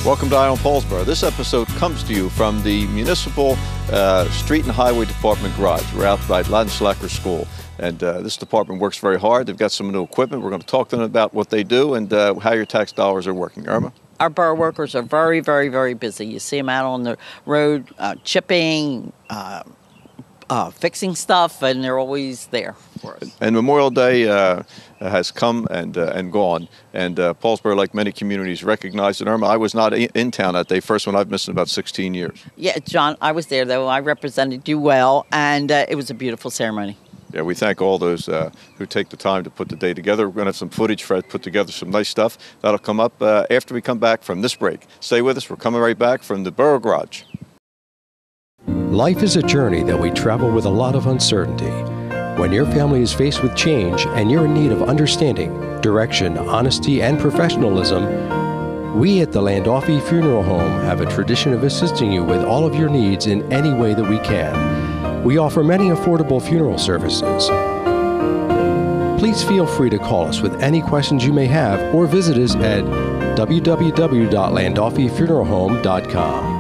Welcome to Eye on Paulsboro. This episode comes to you from the Municipal Street and Highway Department garage. We're out by Lanslacker School. And this department works very hard. They've got some new equipment. We're going to talk to them about what they do and how your tax dollars are working. Irma? Our borough workers are very, very, very busy. You see them out on the road chipping, fixing stuff, and they're always there for us. And Memorial Day has come and gone. And Paulsboro, like many communities, recognized it. Irma, I was not in town that day. First one I've missed in about 16 years. Yeah, John, I was there, though. I represented you well, and it was a beautiful ceremony. Yeah, we thank all those who take the time to put the day together. We're going to have some footage. Fred put together some nice stuff. That'll come up after we come back from this break. Stay with us. We're coming right back from the Borough Garage. Life is a journey that we travel with a lot of uncertainty. When your family is faced with change and you're in need of understanding, direction, honesty, and professionalism, we at the Landolfi Funeral Home have a tradition of assisting you with all of your needs in any way that we can. We offer many affordable funeral services. Please feel free to call us with any questions you may have or visit us at www.landolfifuneralhome.com.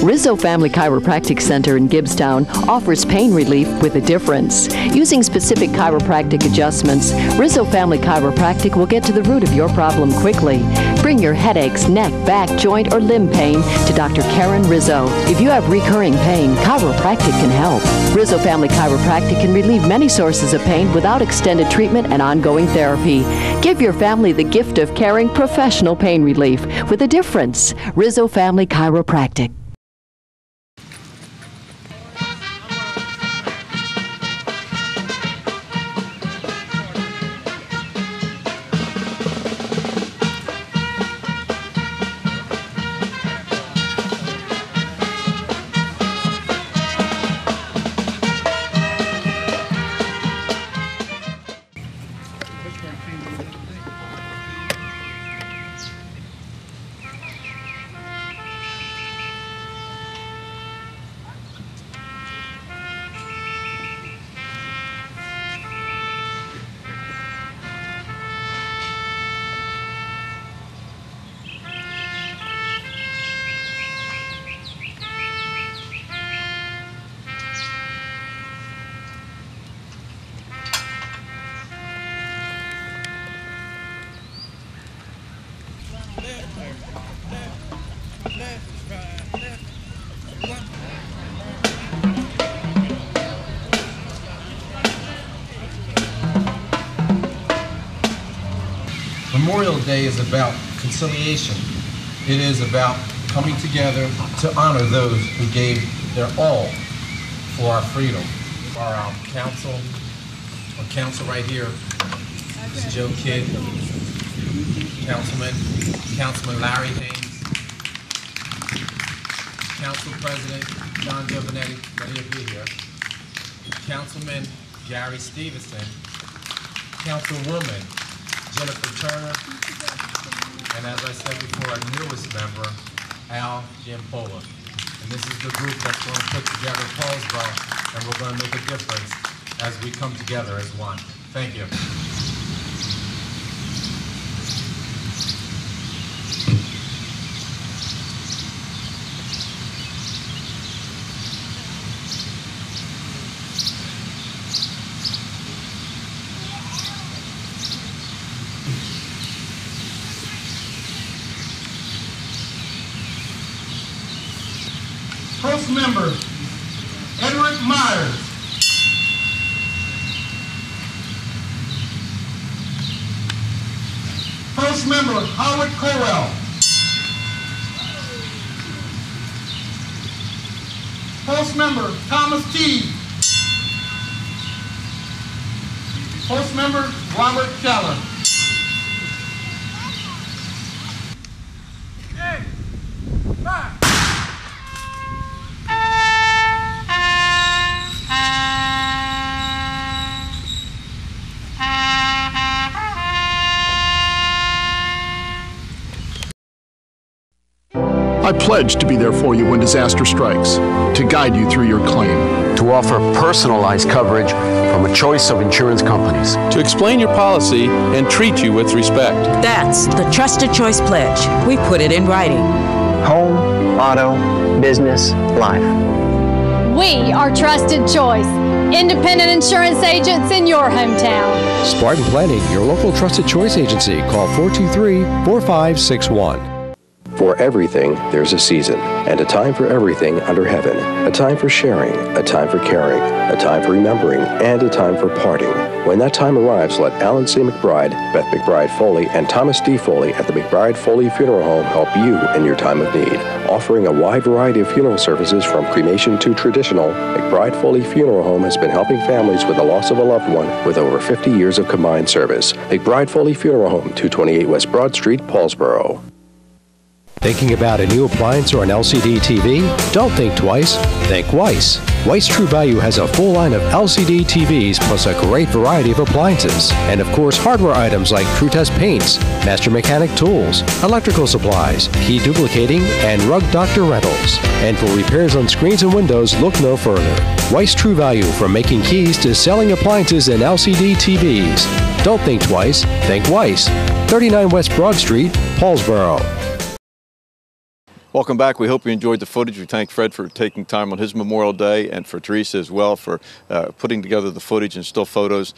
Rizzo Family Chiropractic Center in Gibbstown offers pain relief with a difference. Using specific chiropractic adjustments, Rizzo Family Chiropractic will get to the root of your problem quickly. Bring your headaches, neck, back, joint, or limb pain to Dr. Karen Rizzo. If you have recurring pain, chiropractic can help. Rizzo Family Chiropractic can relieve many sources of pain without extended treatment and ongoing therapy. Give your family the gift of caring professional pain relief with a difference. Rizzo Family Chiropractic. Memorial Day is about conciliation. It is about coming together to honor those who gave their all for our freedom. Our council right here, this is Joe Kidd, Councilman Larry Haynes, Council President John Giovanetti, many of you here, Councilman Gary Stevenson, Councilwoman Jennifer Turner, and as I said before, our newest member, Al Giampola. And this is the group that's going to put together Paulsboro, and we're going to make a difference as we come together as one. Thank you. First member, Edward Myers. First member, Howard Cowell. First member, Thomas T. First member, Robert Keller. Hey, back. I pledge to be there for you when disaster strikes, to guide you through your claim, to offer personalized coverage from a choice of insurance companies, to explain your policy and treat you with respect. That's the Trusted Choice Pledge. We put it in writing. Home, auto, business, life. We are Trusted Choice, independent insurance agents in your hometown. Spartan Planning, your local Trusted Choice agency. Call 423-4561. For everything, there's a season, and a time for everything under heaven. A time for sharing, a time for caring, a time for remembering, and a time for parting. When that time arrives, let Alan C. McBride, Beth McBride Foley, and Thomas D. Foley at the McBride Foley Funeral Home help you in your time of need. Offering a wide variety of funeral services from cremation to traditional, McBride Foley Funeral Home has been helping families with the loss of a loved one with over 50 years of combined service. McBride Foley Funeral Home, 228 West Broad Street, Paulsboro. Thinking about a new appliance or an LCD TV? Don't think twice, think Weiss. Weiss True Value has a full line of LCD TVs plus a great variety of appliances. And of course, hardware items like TrueTest paints, Master Mechanic tools, electrical supplies, key duplicating, and Rug Doctor rentals. And for repairs on screens and windows, look no further. Weiss True Value, from making keys to selling appliances and LCD TVs. Don't think twice, think Weiss. 39 West Broad Street, Paulsboro. Welcome back. We hope you enjoyed the footage. We thank Fred for taking time on his Memorial Day, and for Teresa as well for putting together the footage and still photos,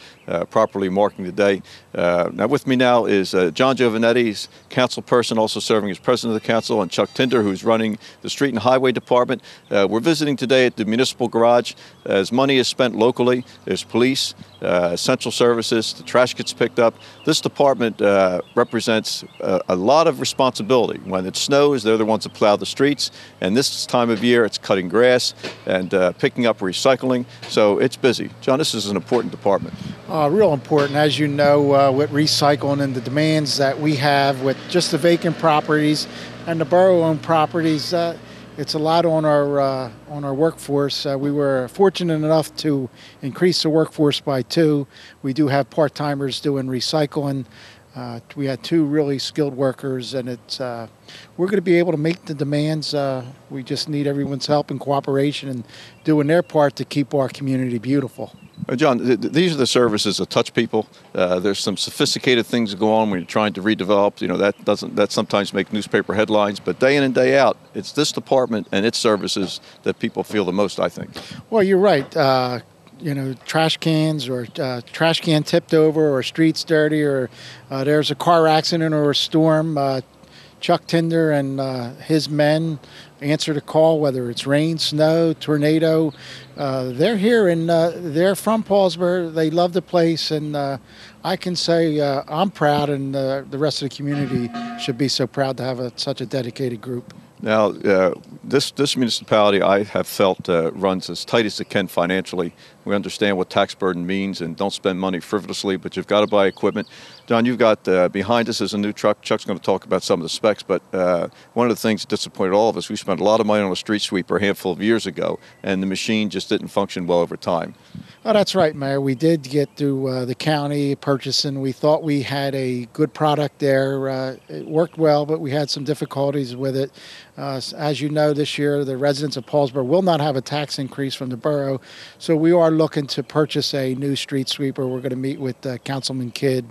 properly marking the day. Now with me now is John Giovanetti, he's council person, also serving as president of the council, and Chuck Tinder, who's running the Street and Highway Department. We're visiting today at the Municipal Garage. As money is spent locally, there's police, essential services, the trash gets picked up. This department represents a lot of responsibility. When it snows, they're the ones that plow the streets, and this time of year it's cutting grass and picking up recycling, so it's busy. John, this is an important department. Real important, as you know, with recycling and the demands that we have with just the vacant properties and the borough-owned properties. It's a lot on our workforce. We were fortunate enough to increase the workforce by 2. We do have part-timers doing recycling. We had 2 really skilled workers, and we're going to be able to meet the demands. We just need everyone's help and cooperation and doing their part to keep our community beautiful. John, these are the services that touch people. There's some sophisticated things that go on when you're trying to redevelop. You know, that sometimes make newspaper headlines, but day in and day out, it's this department and its services that people feel the most, I think. Well, you're right. You know, trash cans or trash can tipped over or streets dirty or there's a car accident or a storm. Chuck Tinder and his men answer the call, whether it's rain, snow, tornado. They're here and they're from Paulsboro. They love the place, and I can say I'm proud, and the rest of the community should be so proud to have such a dedicated group. Now, this municipality, I have felt, runs as tight as it can financially. We understand what tax burden means and don't spend money frivolously, but you've got to buy equipment. John, you've got behind us is a new truck. Chuck's going to talk about some of the specs, but one of the things that disappointed all of us, we spent a lot of money on a street sweeper a handful of years ago, and the machine just didn't function well over time. Oh, that's right, Mayor. We did get through the county purchasing. We thought we had a good product there. It worked well, but we had some difficulties with it. As you know, this year, the residents of Paulsboro will not have a tax increase from the borough, so we are looking to purchase a new street sweeper. We're going to meet with Councilman Kidd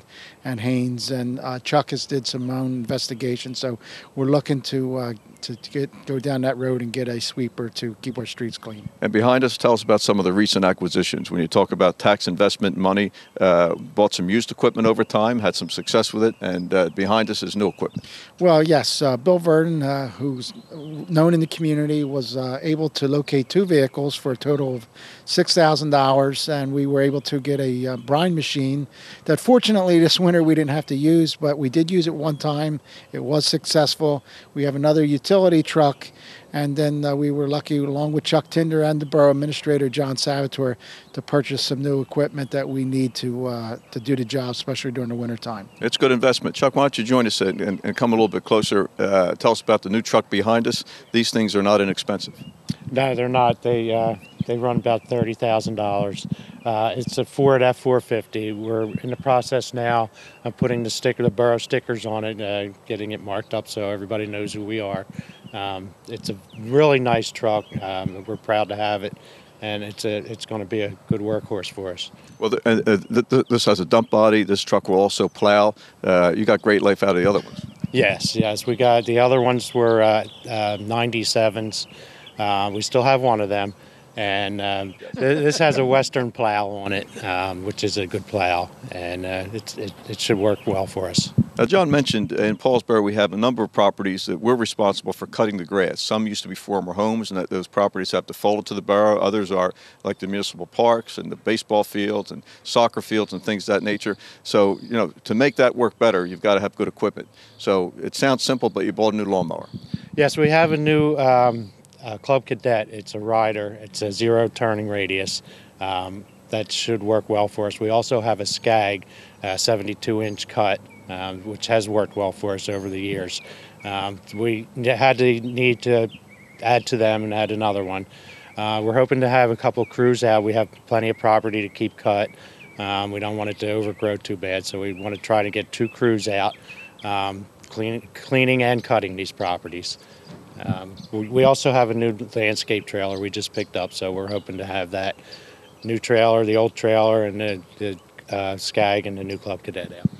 and Haynes, and Chuck has did some own investigation, so we're looking to go down that road and get a sweeper to keep our streets clean. And behind us, tell us about some of the recent acquisitions. When you talk about tax investment money, bought some used equipment over time, had some success with it, and behind us is new equipment. Well, yes, Bill Verdon, who's known in the community, was able to locate 2 vehicles for a total of $6,000, and we were able to get a brine machine that fortunately this winter we didn't have to use, but we did use it one time. It was successful. We have another utility truck, and then we were lucky, along with Chuck Tinder and the borough administrator, John Salvatore, to purchase some new equipment that we need to do the job, especially during the winter time. It's good investment. Chuck, why don't you join us and come a little bit closer. Tell us about the new truck behind us. These things are not inexpensive. No, they're not. They run about $30,000. It's a Ford F-450. We're in the process now of putting the borough stickers on it, getting it marked up so everybody knows who we are. It's a really nice truck. We're proud to have it, and it's going to be a good workhorse for us. Well, this has a dump body. This truck will also plow. You got great life out of the other ones. Yes. We got the other ones were 97s. We still have one of them, and this has a Western plow on it, which is a good plow, and it should work well for us. John mentioned in Paulsboro we have a number of properties that we're responsible for cutting the grass. Some used to be former homes, and those properties have defaulted to the borough. Others are like the municipal parks and the baseball fields and soccer fields and things of that nature. So, to make that work better, you've got to have good equipment. So it sounds simple, but you bought a new lawnmower. Yes, we have a new Club Cadet. It's a rider. It's a 0 turning radius. That should work well for us. We also have a Skag 72-inch cut, which has worked well for us over the years. We need to add to them and add another one. We're hoping to have a couple crews out. We have plenty of property to keep cut. We don't want it to overgrow too bad, so we want to try to get 2 crews out, cleaning and cutting these properties. We also have a new landscape trailer we just picked up, so we're hoping to have that new trailer, the old trailer, and the Skag and the new Club Cadet out.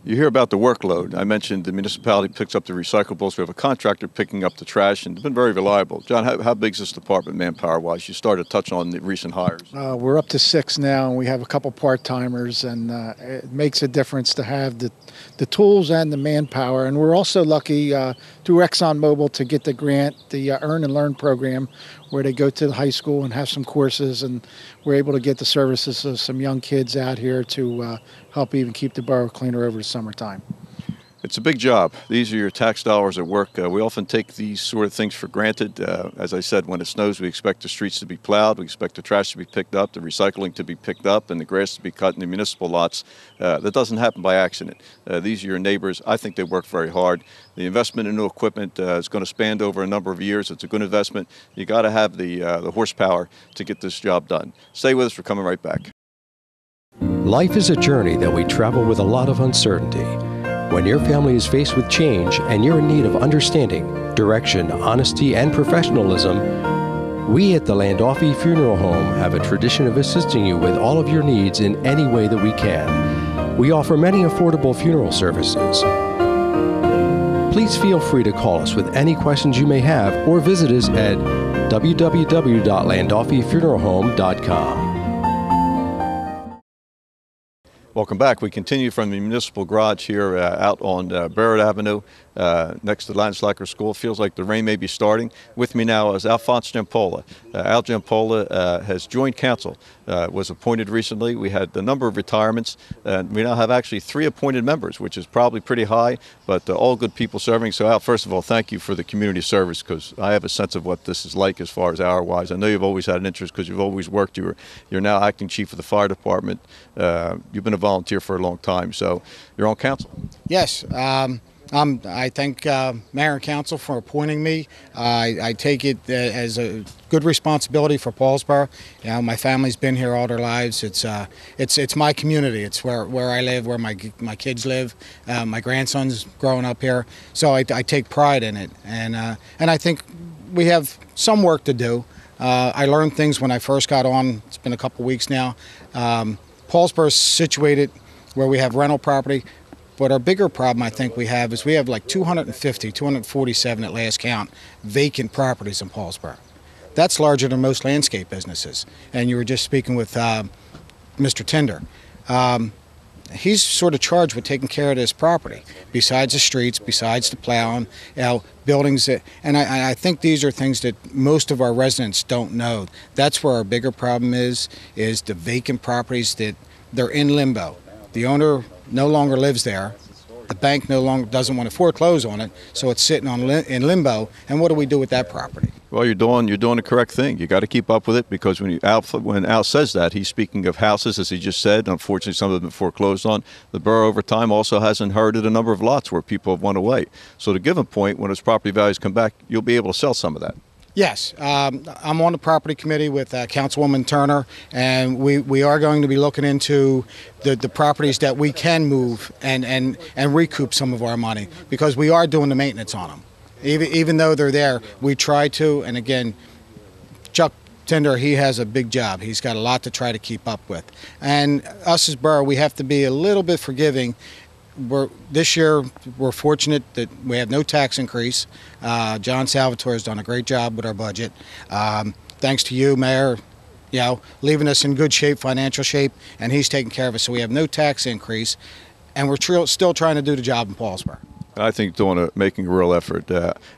You hear about the workload. I mentioned the municipality picks up the recyclables. We have a contractor picking up the trash, and it's been very reliable. John, how big is this department manpower-wise? You started to touch on the recent hires. We're up to 6 now, and we have a couple part-timers, and it makes a difference to have the tools and the manpower. And we're also lucky through ExxonMobil to get the grant, the Earn and Learn program, where they go to the high school and have some courses, and we're able to get the services of some young kids out here to help even keep the borough cleaner over the summertime. It's a big job. These are your tax dollars at work. We often take these sort of things for granted. As I said, when it snows, we expect the streets to be plowed, we expect the trash to be picked up, the recycling to be picked up, and the grass to be cut in the municipal lots. That doesn't happen by accident. These are your neighbors. I think they work very hard. The investment in new equipment is going to span over a number of years. It's a good investment. You got to have the horsepower to get this job done. Stay with us. We're coming right back. Life is a journey that we travel with a lot of uncertainty. When your family is faced with change and you're in need of understanding, direction, honesty, and professionalism, we at the Landolfi Funeral Home have a tradition of assisting you with all of your needs in any way that we can. We offer many affordable funeral services. Please feel free to call us with any questions you may have or visit us at www.landolfifuneralhome.com. Welcome back. We continue from the municipal garage here out on Barrett Avenue next to Landslacker School. Feels like the rain may be starting. With me now is Alphonse Giampola. Al Giampola has joined council, was appointed recently. We had a number of retirements, and we now have actually 3 appointed members, which is probably pretty high, but all good people serving. So Al, first of all, thank you for the community service, because I have a sense of what this is like as far as hour-wise. I know you've always had an interest because you've always worked. You're now acting chief of the fire department. You've been a volunteer for a long time, so you're on council. Yes, I thank Mayor and Council for appointing me. I take it as a good responsibility for Paulsboro. My family's been here all their lives. It's my community. It's where I live, where my kids live. My grandson's growing up here, so I take pride in it. And I think we have some work to do. I learned things when I first got on. It's been a couple weeks now. Paulsboro is situated where we have rental property, but our bigger problem I think we have is we have like 247 at last count vacant properties in Paulsboro. That's larger than most landscape businesses. And you were just speaking with Mr. Tinder. He's sort of charged with taking care of this property, besides the streets, besides the plowing, buildings. And I think these are things that most of our residents don't know. That's where our bigger problem is the vacant properties that they're in limbo. The owner no longer lives there. The bank no longer doesn't want to foreclose on it, so it's sitting in limbo. And what do we do with that property? Well, you're doing the correct thing. You got to keep up with it, because when Al says that, he's speaking of houses, as he just said. Unfortunately, some of them have been foreclosed on. The borough over time also has inherited a number of lots where people have went away. So to give a point, when its property values come back, you'll be able to sell some of that. Yes, I'm on the property committee with Councilwoman Turner, and we are going to be looking into the properties that we can move and recoup some of our money, because we are doing the maintenance on them. Even though they're there, we try to. And again, Chuck Tinder, he has a big job. He's got a lot to try to keep up with. And us as borough, we have to be a little bit forgiving. This year, we're fortunate that we have no tax increase. John Salvatore has done a great job with our budget. Thanks to you, Mayor, leaving us in good shape, financial shape, and he's taking care of us. So we have no tax increase, and we're still trying to do the job in Paulsboro. I think making a real effort.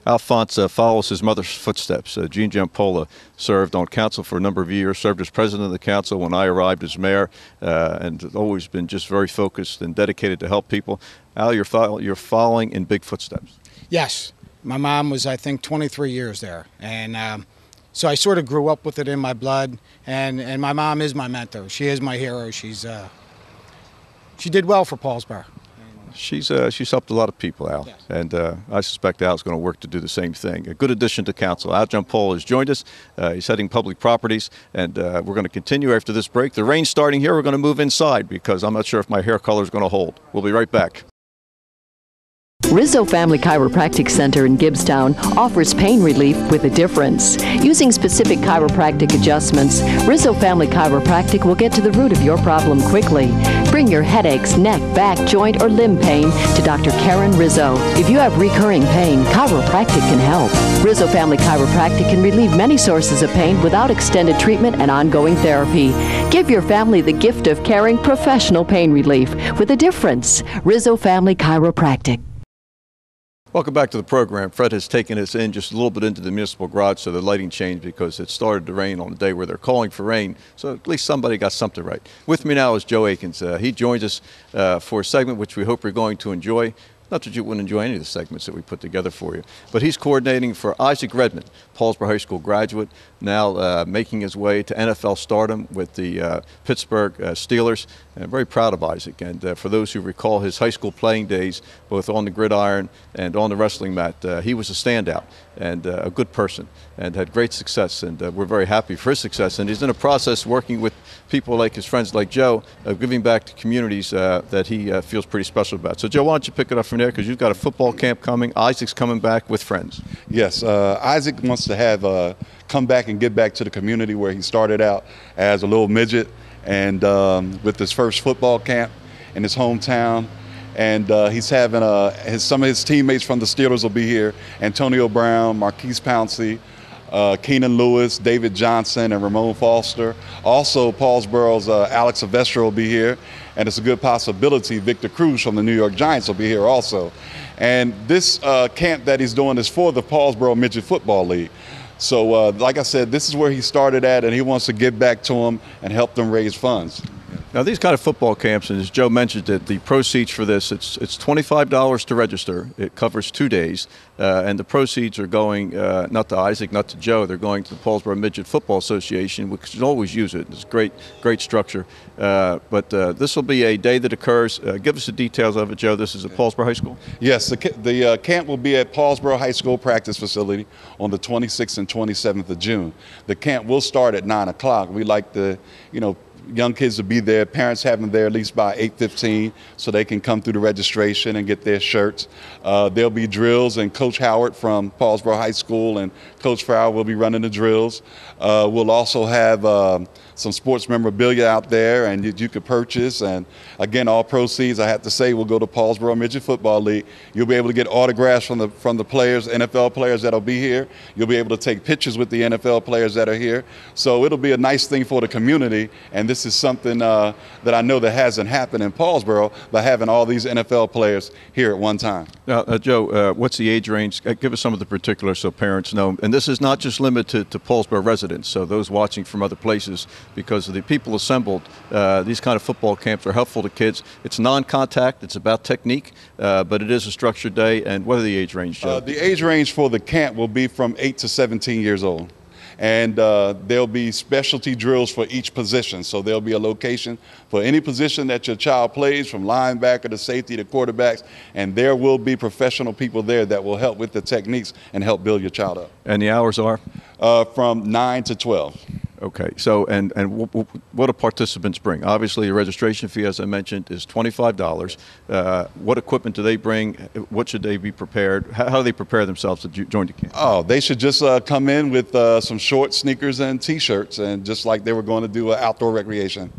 Alphonse follows his mother's footsteps. Jean Giampola served on council for a number of years, served as president of the council when I arrived as mayor, and has always been just very focused and dedicated to help people. Al, you're following in big footsteps. Yes. My mom was, I think, 23 years there. And so I sort of grew up with it in my blood. And my mom is my mentor. She is my hero. She did well for Paulsboro. She's helped a lot of people, Al, yes. And I suspect Al's going to work to do the same thing. A good addition to council. Al Giampola has joined us. He's heading public properties, and we're going to continue after this break. The rain's starting here. We're going to move inside because I'm not sure if my hair color is going to hold. We'll be right back. Rizzo Family Chiropractic Center in Gibbstown offers pain relief with a difference. Using specific chiropractic adjustments, Rizzo Family Chiropractic will get to the root of your problem quickly. Bring your headaches, neck, back, joint, or limb pain to Dr. Karen Rizzo. If you have recurring pain, chiropractic can help. Rizzo Family Chiropractic can relieve many sources of pain without extended treatment and ongoing therapy. Give your family the gift of caring professional pain relief with a difference. Rizzo Family Chiropractic. Welcome back to the program. Fred has taken us in just a little bit into the municipal garage, so the lighting changed because it started to rain on a day where they're calling for rain. So at least somebody got something right. With me now is Joe Akins. He joins us for a segment which we hope you're going to enjoy. Not that you wouldn't enjoy any of the segments that we put together for you, but he's coordinating for Isaac Redman, Paulsboro High School graduate, now making his way to NFL stardom with the Pittsburgh Steelers. And I'm very proud of Isaac. And for those who recall his high school playing days, both on the gridiron and on the wrestling mat, he was a standout and a good person and had great success. And we're very happy for his success. And he's in a process working with people like his friends like Joe, of giving back to communities that he feels pretty special about. So Joe, why don't you pick it up from there, because you've got a football camp coming. Isaac's coming back with friends. Yes, Isaac wants to have come back and give back to the community where he started out as a little midget, and with his first football camp in his hometown. And he's having some of his teammates from the Steelers will be here: Antonio Brown, Marquise Pouncey, Keenan Lewis, David Johnson, and Ramon Foster. Also, Paulsboro's Alex Silvestro will be here, and it's a good possibility Victor Cruz from the New York Giants will be here also. And this camp that he's doing is for the Paulsboro Midget Football League. So like I said, this is where he started at, and he wants to give back to them and help them raise funds. Now, these kind of football camps, and as Joe mentioned it, the proceeds for this, it's $25 to register. It covers 2 days, and the proceeds are going not to Isaac, not to Joe. They're going to the Paulsboro Midget Football Association, which can always use it. It's great structure. But this will be a day that occurs. Give us the details of it, Joe. This is at Paulsboro High School? Yes, the camp will be at Paulsboro High School practice facility on the 26th and 27th of June. The camp will start at 9 o'clock. We like to, young kids to be there, parents have them there at least by 8:15 so they can come through the registration and get their shirts. There'll be drills, and Coach Howard from Paulsboro High School and Coach Farrell will be running the drills. We'll also have some sports memorabilia out there, and you could purchase. And again, all proceeds, I have to say, will go to Paulsboro Midget Football League. You'll be able to get autographs from the players, NFL players that'll be here. You'll be able to take pictures with the NFL players that are here. So it'll be a nice thing for the community, and this is something that I know that hasn't happened in Paulsboro by having all these NFL players here at one time. Now, Joe, what's the age range? Give us some of the particulars so parents know. And this is not just limited to Paulsboro residents, so those watching from other places, because of the people assembled. These kind of football camps are helpful to kids. It's non-contact. It's about technique, but it is a structured day. And what are the age range, Joe? The age range for the camp will be from 8 to 17 years old. And there'll be specialty drills for each position. So there'll be a location for any position that your child plays, from linebacker to safety to quarterbacks. And there will be professional people there that will help with the techniques and help build your child up. And the hours are? From 9 to 12. Okay, so and what do participants bring? Obviously, the registration fee, as I mentioned, is $25. What equipment do they bring? What should they be prepared? How do they prepare themselves to join the camp? Oh, they should just come in with some shorts, sneakers, and T-shirts, and just like they were going to do outdoor recreation.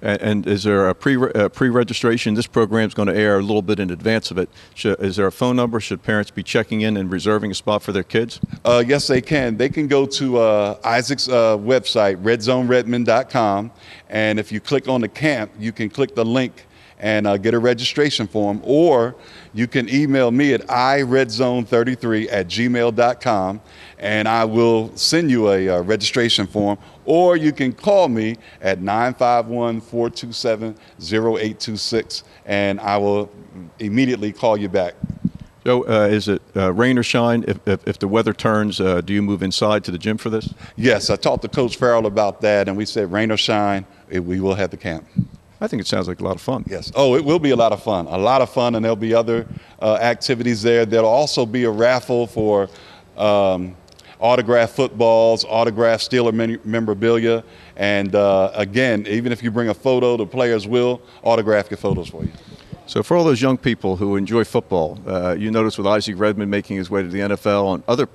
And is there a pre-registration? This program is going to air a little bit in advance of it. Is there a phone number? Should parents be checking in and reserving a spot for their kids? Yes, they can. They can go to Isaac's website, redzoneredmond.com, and if you click on the camp, you can click the link and get a registration form, or you can email me at iredzone33@gmail.com, and I will send you a registration form, or you can call me at 951-427-0826, and I will immediately call you back. So is it rain or shine? If the weather turns, do you move inside to the gym for this? Yes, I talked to Coach Farrell about that, and we said rain or shine, we will have the camp. I think it sounds like a lot of fun. Yes. Oh, it will be a lot of fun, and there'll be other activities there. There'll also be a raffle for autographed footballs, autographed Steeler memorabilia, and again, even if you bring a photo, the players will autograph your photos for you. So for all those young people who enjoy football, you notice with Isaac Redman making his way to the NFL, and other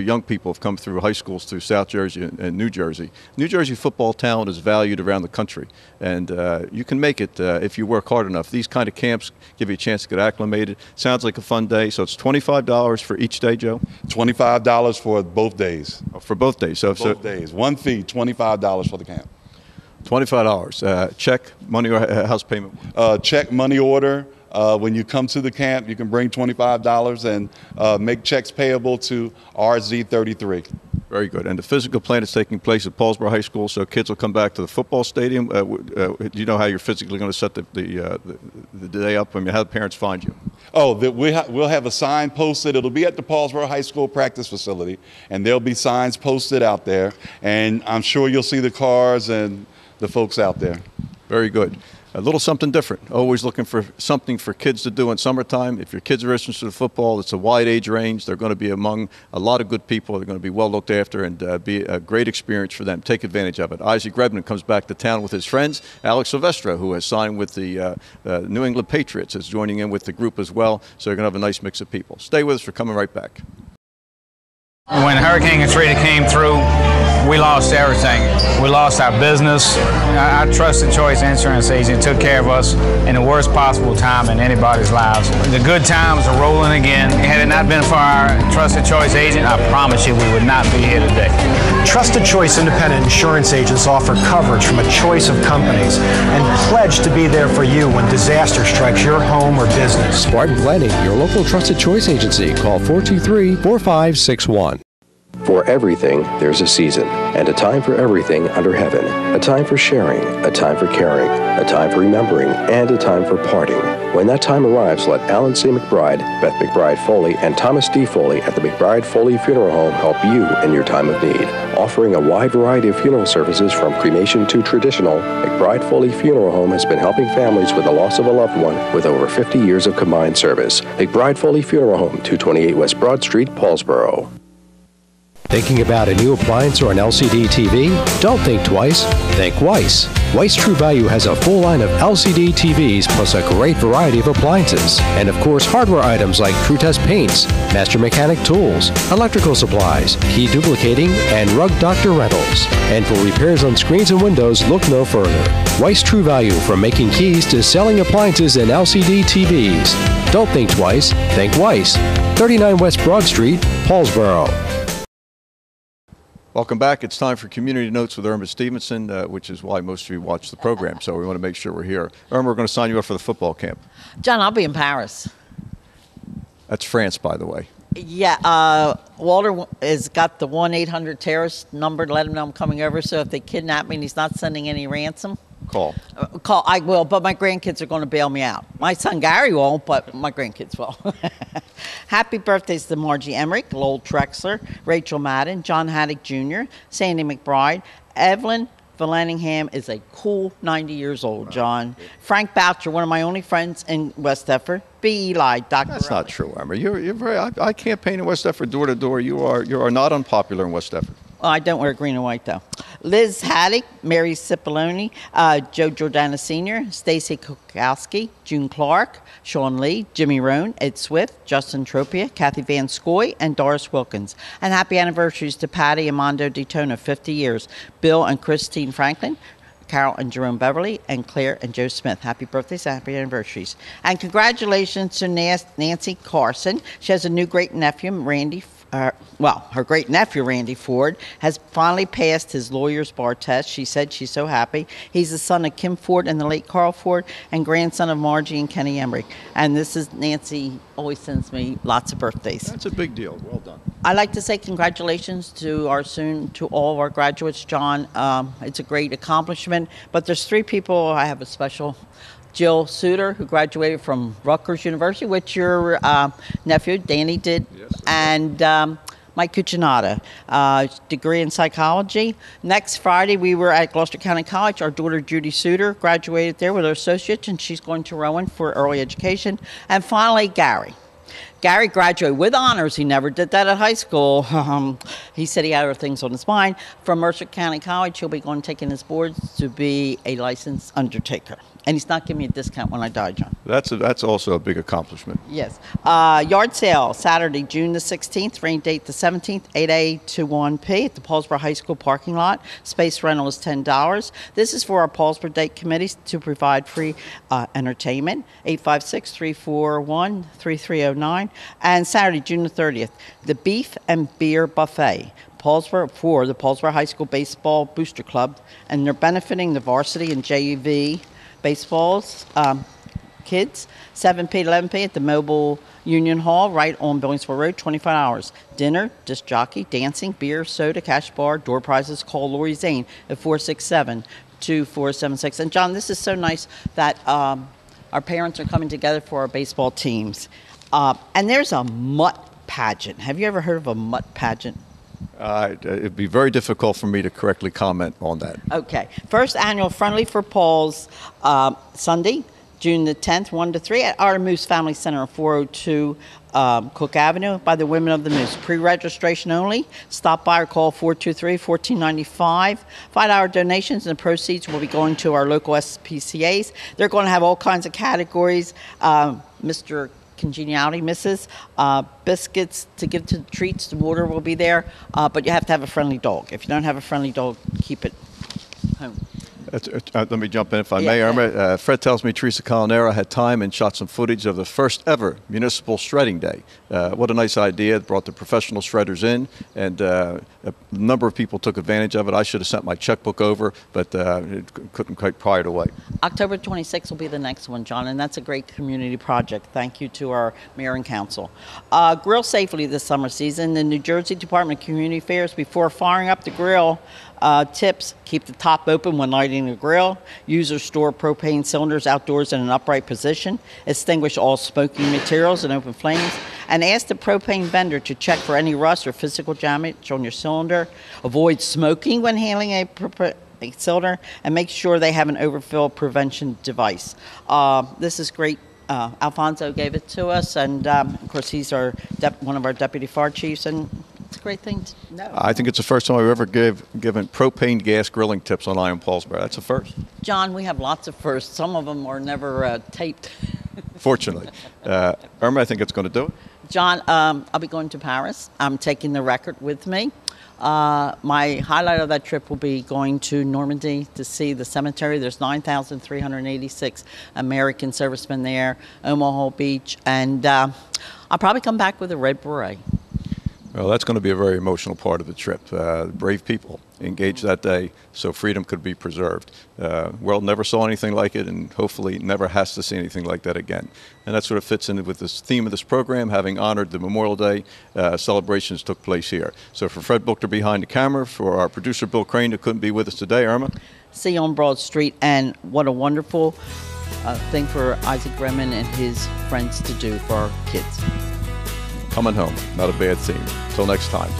young people have come through high schools through South Jersey and New Jersey. New Jersey football talent is valued around the country, and you can make it if you work hard enough. These kind of camps give you a chance to get acclimated. Sounds like a fun day. So it's $25 for each day, Joe? $25 for both days. Oh, for both days. So both days. One fee, $25 for the camp. $25. Check, money, or house payment? Check, money order. When you come to the camp, you can bring $25 and make checks payable to RZ33. Very good. And the physical plant is taking place at Paulsboro High School, so kids will come back to the football stadium. Do you know how you're physically going to set the day up? I mean, how do parents find you? Oh, we'll have a sign posted. It'll be at the Paulsboro High School practice facility, and there'll be signs posted out there. And I'm sure you'll see the cars and the folks out there. Very good. A little something different. Always looking for something for kids to do in summertime. If your kids are interested in football, it's a wide age range. They're going to be among a lot of good people. They're going to be well looked after and be a great experience for them. Take advantage of it. Isaac Redman comes back to town with his friends. Alex Silvestro, who has signed with the New England Patriots, is joining in with the group as well. So you're going to have a nice mix of people. Stay with us. We're coming right back. When Hurricane Katrina came through, we lost everything. We lost our business. Our trusted choice insurance agent took care of us in the worst possible time in anybody's lives. The good times are rolling again. Had it not been for our trusted choice agent, I promise you we would not be here today. Trusted Choice independent insurance agents offer coverage from a choice of companies and pledge to be there for you when disaster strikes your home or business. Spartan Planning, your local Trusted Choice agency. Call 423-4561. For everything, there's a season, and a time for everything under heaven. A time for sharing, a time for caring, a time for remembering, and a time for parting. When that time arrives, let Alan C. McBride, Beth McBride Foley, and Thomas D. Foley at the McBride Foley Funeral Home help you in your time of need. Offering a wide variety of funeral services from cremation to traditional, McBride Foley Funeral Home has been helping families with the loss of a loved one with over 50 years of combined service. McBride Foley Funeral Home, 228 West Broad Street, Paulsboro. Thinking about a new appliance or an LCD TV? Don't think twice. Think Weiss. Weiss True Value has a full line of LCD TVs plus a great variety of appliances. And of course, hardware items like TrueTest paints, Master Mechanic tools, electrical supplies, key duplicating, and Rug Doctor rentals. And for repairs on screens and windows, look no further. Weiss True Value, from making keys to selling appliances and LCD TVs. Don't think twice. Think Weiss. 39 West Broad Street, Paulsboro. Welcome back. It's time for Community Notes with Irma Stevenson, which is why most of you watch the program, so we want to make sure we're here. Irma, we're going to sign you up for the football camp. John, I'll be in Paris. That's France, by the way. Yeah, Walter has got the 1-800-terrorist number to let him know I'm coming over, so if they kidnap me and he's not sending any ransom, call. I will, but my grandkids are going to bail me out. My son Gary won't, but my grandkids will. Happy birthdays to Margie Emmerich, Lowell Trexler, Rachel Madden, John Haddock Jr., Sandy McBride. Evelyn Vallanningham is a cool 90 years old, John. Frank Boucher, one of my only friends in West Effort. B. Eli, Dr. That's not true, Emma. You're very. I campaign in West Effort door to door. You are not unpopular in West Effort. Oh, I don't wear green and white, though. Liz Haddock, Mary Cipollone, Joe Jordana Sr., Stacy Kukowski, June Clark, Sean Lee, Jimmy Rohn, Ed Swift, Justin Tropia, Kathy Van Scoy, and Doris Wilkins. And happy anniversaries to Patty Amando DeTona, 50 years, Bill and Christine Franklin, Carol and Jerome Beverly, and Claire and Joe Smith. Happy birthdays, happy anniversaries. And congratulations to Nancy Carson. She has a new great-nephew, Randy. Her great-nephew, Randy Ford, has finally passed his lawyer's bar test. She said she's so happy. He's the son of Kim Ford and the late Carl Ford, and grandson of Margie and Kenny Emmerich. And this is Nancy always sends me lots of birthdays. That's a big deal. Well done. I'd like to say congratulations to all of our graduates, John. It's a great accomplishment, but there's 3 people I have a special. Jill Suter, who graduated from Rutgers University, which your nephew, Danny, did. Yes, and Mike Cucinato, degree in psychology. Next Friday, we were at Gloucester County College. Our daughter, Judy Suter, graduated there with her associates, and she's going to Rowan for early education. And finally, Gary. Gary graduated with honors. He never did that at high school. He said he had other things on his mind. From Mercer County College, he'll be going taking his boards to be a licensed undertaker. And he's not giving me a discount when I die, John. That's also a big accomplishment. Yes. Yard sale, Saturday, June the 16th, rain date the 17th, 8 to 1 p. at the Paulsboro High School parking lot. Space rental is $10. This is for our Paulsboro Date Committees to provide free entertainment, 856-341-3309. And Saturday, June the 30th, the Beef and Beer Buffet. Paulsboro for the Paulsboro High School Baseball Booster Club, and they're benefiting the varsity and JV baseballs kids, 7 p to 11 p at the Mobile Union Hall, right on Billingsville Road, 25 hours. Dinner, disc jockey, dancing, beer, soda, cash bar, door prizes. Call Lori Zane at 467-2476. And John, this is so nice that our parents are coming together for our baseball teams. And there's a mutt pageant. Have you ever heard of a mutt pageant? It'd be very difficult for me to correctly comment on that. Okay. First annual Friendly for Paul's Sunday, June the 10th, 1 to 3 at our Moose Family Center on 402 Cook Avenue by the Women of the Moose. Pre-registration only. Stop by or call 423-1495. $5 donations, and the proceeds will be going to our local SPCAs. They're going to have all kinds of categories. Mr. Congeniality, Mrs. Biscuits to give to treats. The water will be there, but you have to have a friendly dog. If you don't have a friendly dog, keep it home. Let me jump in if I may, Irma. Fred tells me Teresa Colinero had time and shot some footage of the first ever municipal shredding day. What a nice idea. It brought the professional shredders in, and a number of people took advantage of it. I should have sent my checkbook over, but couldn't quite pry it away. October 26th will be the next one, John, and that's a great community project. Thank you to our mayor and council. Grill safely this summer season. The New Jersey Department of Community Affairs, before firing up the grill, tips: keep the top open when lighting the grill. Use or store propane cylinders outdoors in an upright position. Extinguish all smoking materials and open flames. And ask the propane vendor to check for any rust or physical damage on your cylinder. Avoid smoking when handling a cylinder, and make sure they have an overfill prevention device. This is great. Alfonso gave it to us, and of course he's one of our deputy fire chiefs, and it's a great thing to know. I think it's the first time we've ever given propane gas grilling tips on Iron Paulsboro. That's a first. John, we have lots of firsts. Some of them are never taped. Fortunately. Irma, I think it's going to do it. John, I'll be going to Paris. I'm taking the record with me. My highlight of that trip will be going to Normandy to see the cemetery. There's 9,386 American servicemen there, Omaha Beach, and I'll probably come back with a red beret. Well, that's going to be a very emotional part of the trip. Brave people engaged that day so freedom could be preserved. The world never saw anything like it, and hopefully never has to see anything like that again. And that sort of fits in with this theme of this program, having honored the Memorial Day celebrations took place here. So for Fred Buchter behind the camera, for our producer Bill Crane, who couldn't be with us today, Irma. See you on Broad Street, and what a wonderful thing for Isaac Redman and his friends to do for our kids. Coming home, not a bad theme. Till next time.